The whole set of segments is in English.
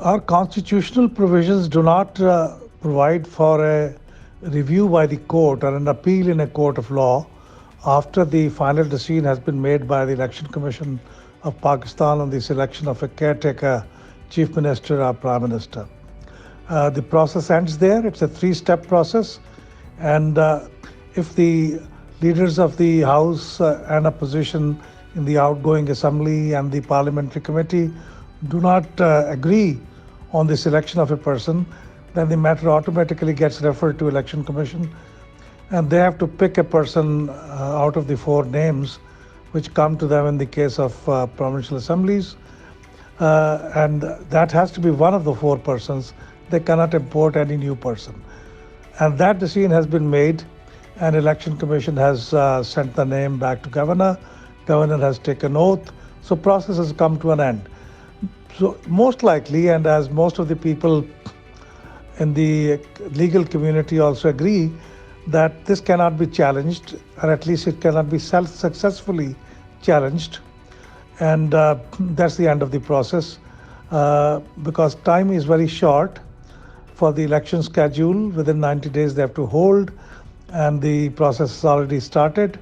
Our constitutional provisions do not provide for a review by the court or an appeal in a court of law after the final decision has been made by the Election Commission of Pakistan on the selection of a caretaker, Chief Minister or Prime Minister. The process ends there. It's a three-step process, and if the leaders of the House and opposition in the outgoing Assembly and the Parliamentary Committee do not agree on the selection of a person, then the matter automatically gets referred to Election Commission, and they have to pick a person out of the four names which come to them in the case of provincial assemblies, and that has to be one of the four persons. They cannot import any new person. And that decision has been made, and Election Commission has sent the name back to Governor. Governor has taken oath, so process has come to an end. So most likely, and as most of the people in the legal community also agree, that this cannot be challenged, or at least it cannot be successfully challenged, and that's the end of the process, because time is very short for the election schedule. Within 90 days they have to hold, and the process has already started.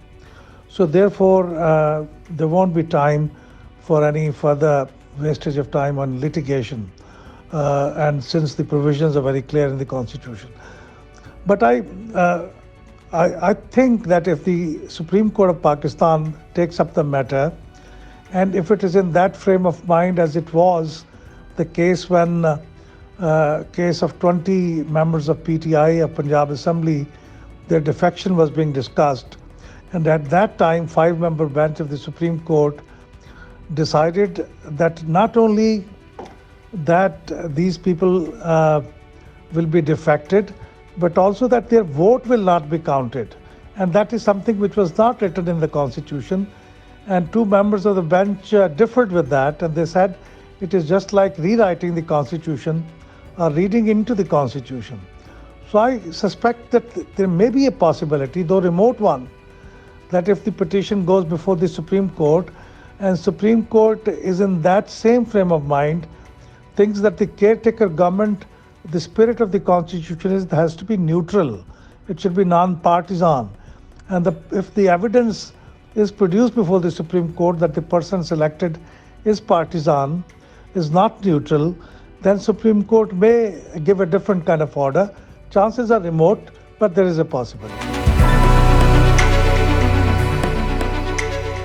So therefore there won't be time for any further wastage of time on litigation, and since the provisions are very clear in the Constitution. But I think that if the Supreme Court of Pakistan takes up the matter, and if it is in that frame of mind as it was the case when case of 20 members of PTI of Punjab Assembly, their defection was being discussed, and at that time 5-member bench of the Supreme Court decided that not only that these people will be defected, but also that their vote will not be counted. And that is something which was not written in the Constitution. And 2 members of the bench differed with that, and they said it is just like rewriting the Constitution or reading into the Constitution. So I suspect that there may be a possibility, though remote one, that if the petition goes before the Supreme Court, and Supreme Court is in that same frame of mind, thinks that the caretaker government, the spirit of the Constitution has to be neutral. It should be non-partisan. And if the evidence is produced before the Supreme Court that the person selected is partisan, is not neutral, then Supreme Court may give a different kind of order. Chances are remote, but there is a possibility.